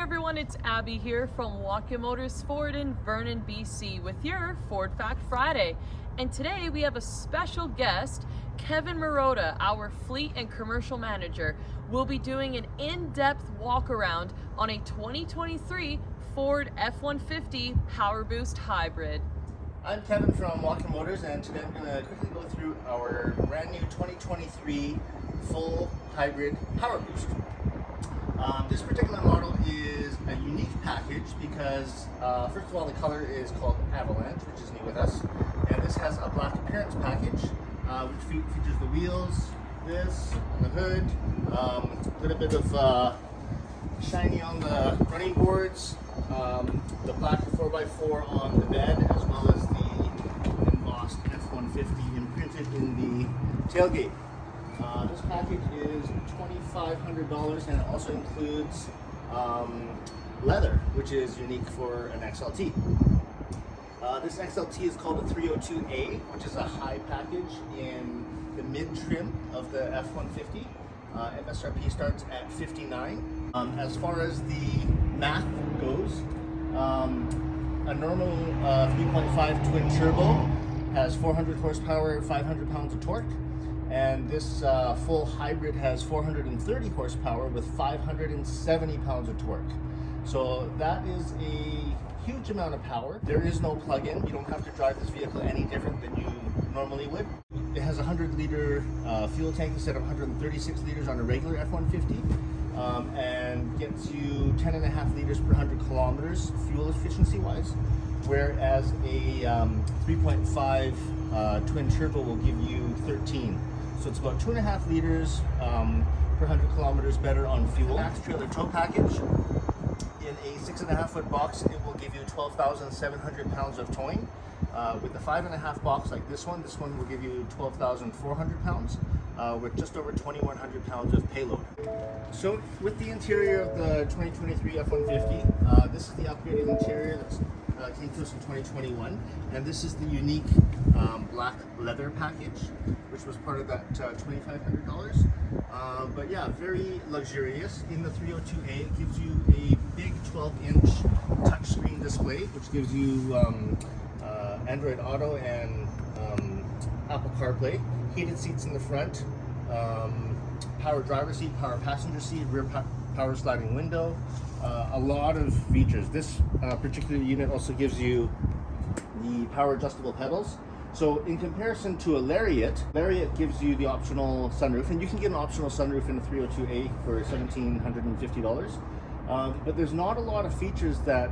everyone, it's Abby here from Watkin Motors Ford in Vernon, BC with your Ford Fact Friday. And today we have a special guest, Kevin Murota, our fleet and commercial manager, will be doing an in-depth walk-around on a 2023 Ford F-150 Powerboost Hybrid. I'm Kevin from Watkin Motors, and today I'm going to quickly go through our brand new 2023 full hybrid Powerboost. This particular model is a unique package because, first of all, the color is called Avalanche, which is new with us, and this has a black appearance package, which features the wheels, this, on the hood, a little bit of shiny on the running boards, the black 4x4 on the bed, as well as the embossed F-150 imprinted in the tailgate. This package is $2,500, and it also includes leather, which is unique for an XLT. This XLT is called a 302A, which is a high package in the mid-trim of the F-150. MSRP starts at $59. As far as the math goes, a normal 3.5 twin turbo has 400 horsepower, 500 pounds of torque. And this full hybrid has 430 horsepower with 570 pounds of torque. So that is a huge amount of power. There is no plug-in. You don't have to drive this vehicle any different than you normally would. It has a 100-liter fuel tank instead of 136 liters on a regular F-150, and gets you 10.5 liters per 100 kilometers fuel efficiency-wise, whereas a 3.5 twin turbo will give you 13. So it's about 2.5 liters per 100 kilometers better on fuel. Max trailer tow package. In a 6.5-foot box, it will give you 12,700 pounds of towing. With the 5.5 box like this one will give you 12,400 pounds with just over 2,100 pounds of payload. So with the interior of the 2023 F-150, this is the upgraded interior that's came to us in 2021, and this is the unique black leather package, which was part of that $2,500. But yeah, very luxurious. In the 302A, it gives you a big 12-inch touchscreen display, which gives you Android Auto and Apple CarPlay, heated seats in the front, power driver seat, power passenger seat, rear power sliding window, a lot of features. This particular unit also gives you the power adjustable pedals. So in comparison to a Lariat gives you the optional sunroof, and you can get an optional sunroof in a 302A for $1,750. But there's not a lot of features that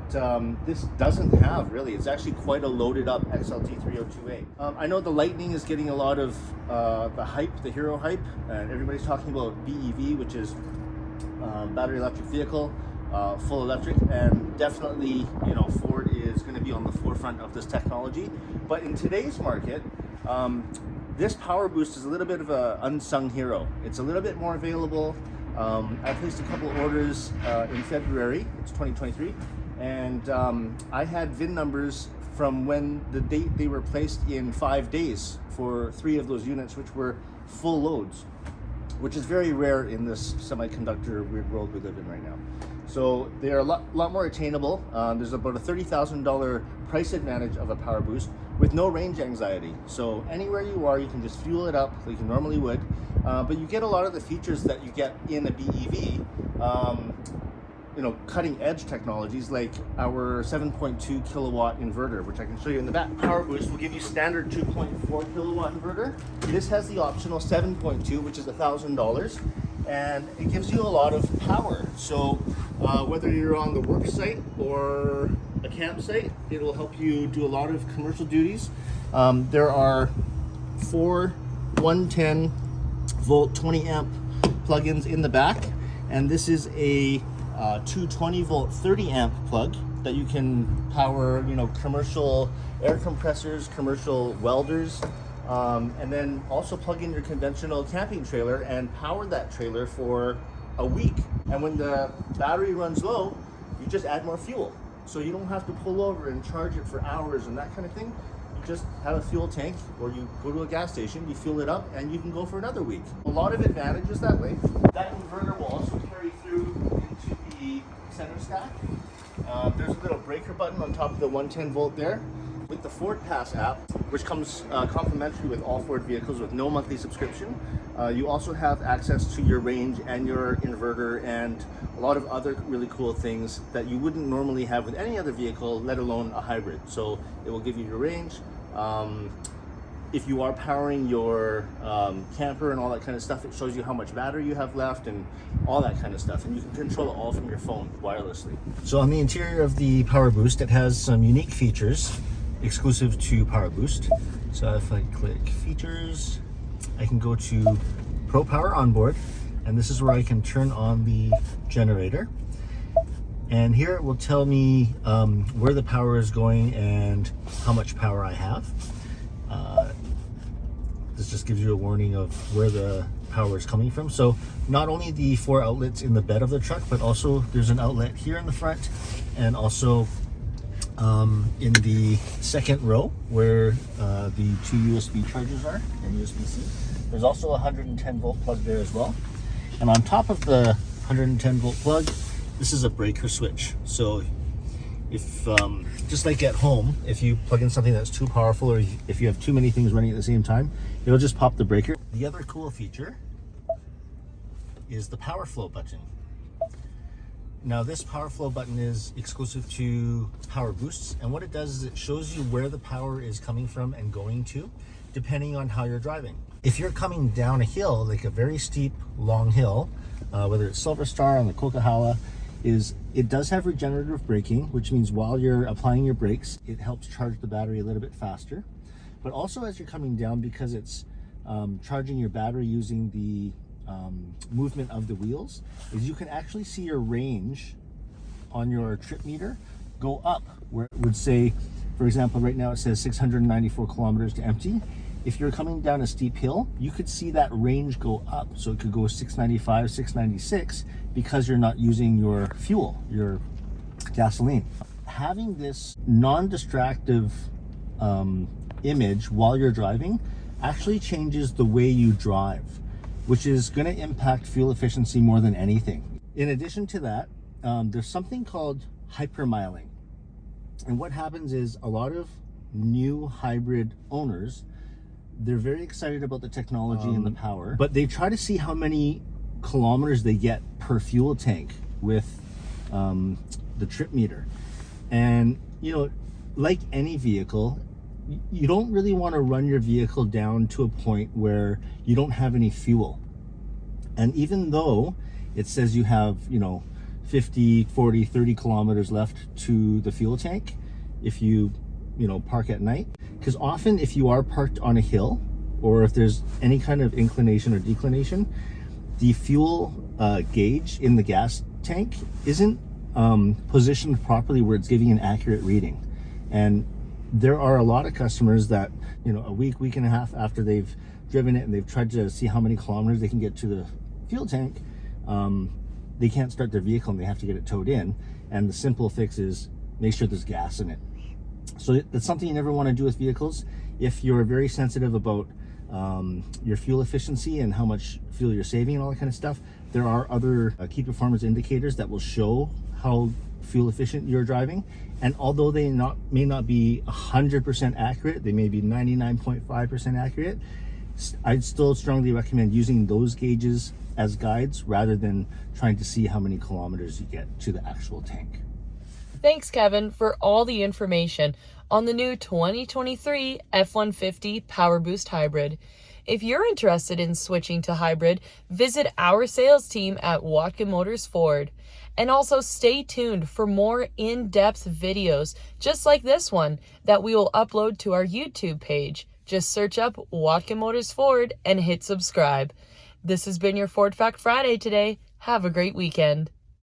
this doesn't have, really. It's actually quite a loaded up XLT 302A. I know the Lightning is getting a lot of the hype, the hero hype, and everybody's talking about BEV, which is battery electric vehicle, full electric, and definitely, you know, Ford is going to be on the forefront of this technology. But in today's market, this Powerboost is a little bit of an unsung hero. It's a little bit more available. I placed a couple orders in February, it's 2023, and I had VIN numbers from when the date they were placed in 5 days for 3 of those units, which were full loads, which is very rare in this semiconductor weird world we live in right now. So they're a lot more attainable. There's about a $30,000 price advantage of a Powerboost with no range anxiety. So anywhere you are, you can just fuel it up like you normally would, but you get a lot of the features that you get in a BEV. You know, cutting edge technologies like our 7.2 kilowatt inverter, which I can show you in the back. Powerboost will give you standard 2.4 kilowatt inverter. This has the optional 7.2, which is $1,000, and it gives you a lot of power. So whether you're on the work site or a campsite, it will help you do a lot of commercial duties. There are 4 110 volt 20 amp plugins in the back, and this is a 220 volt 30 amp plug that you can power, you know, commercial air compressors, commercial welders, and then also plug in your conventional camping trailer and power that trailer for a week. And when the battery runs low, you just add more fuel. So you don't have to pull over and charge it for hours and that kind of thing. You just have a fuel tank, or you go to a gas station, you fuel it up, and you can go for another week. A lot of advantages that way. That inverter will also carry through into the center stack. There's a little breaker button on top of the 110 volt there. With the Ford Pass app, which comes complimentary with all Ford vehicles with no monthly subscription, you also have access to your range and your inverter and a lot of other really cool things that you wouldn't normally have with any other vehicle, let alone a hybrid. So it will give you your range. If you are powering your camper and all that kind of stuff, it shows you how much battery you have left and all that kind of stuff. And you can control it all from your phone wirelessly. So on the interior of the Powerboost, it has some unique features exclusive to Powerboost. So if I click features, I can go to Pro Power Onboard, and this is where I can turn on the generator. And here it will tell me where the power is going and how much power I have. This just gives you a warning of where the power is coming from. So not only the 4 outlets in the bed of the truck, but also there's an outlet here in the front, and also in the second row where the 2 USB chargers are and USB-C. There's also a 110 volt plug there as well. And on top of the 110 volt plug, this is a breaker switch. So if just like at home, if you plug in something that's too powerful, or if you have too many things running at the same time, it'll just pop the breaker. The other cool feature is the power flow button. Now this power flow button is exclusive to Powerboosts, and what it does is it shows you where the power is coming from and going to, depending on how you're driving. If you're coming down a hill, like a very steep, long hill, whether it's Silver Star on the Coquihalla, it does have regenerative braking, which means while you're applying your brakes, it helps charge the battery a little bit faster. But also as you're coming down, because it's charging your battery using the movement of the wheels, is you can actually see your range on your trip meter go up, where it would say, for example, right now it says 694 kilometers to empty. If you're coming down a steep hill, you could see that range go up. So it could go 695, 696, because you're not using your fuel, your gasoline. Having this non-distractive image while you're driving actually changes the way you drive, which is going to impact fuel efficiency more than anything. In addition to that, there's something called hypermiling. And what happens is a lot of new hybrid owners, they're very excited about the technology and the power, but they try to see how many kilometers they get per fuel tank with the trip meter. And, you know, like any vehicle, you don't really want to run your vehicle down to a point where you don't have any fuel. And even though it says you have, you know, 50, 40, 30 kilometers left to the fuel tank, if you know, park at night, because often if you are parked on a hill, or if there's any kind of inclination or declination, the fuel gauge in the gas tank isn't positioned properly where it's giving an accurate reading. And there are a lot of customers that, you know, a week and a half after they've driven it and they've tried to see how many kilometers they can get to the fuel tank, they can't start their vehicle and they have to get it towed in. And the simple fix is make sure there's gas in it. So that's something you never want to do with vehicles. If you're very sensitive about your fuel efficiency and how much fuel you're saving and all that kind of stuff, there are other key performance indicators that will show how fuel efficient you're driving. And although they may not be 100% accurate, they may be 99.5% accurate, I'd still strongly recommend using those gauges as guides rather than trying to see how many kilometers you get to the actual tank. Thanks, Kevin, for all the information on the new 2023 F-150 Powerboost Hybrid. If you're interested in switching to hybrid, visit our sales team at Watkin Motors Ford. And also stay tuned for more in-depth videos just like this one that we will upload to our YouTube page. Just search up Watkin Motors Ford and hit subscribe. This has been your Ford Fact Friday today. Have a great weekend.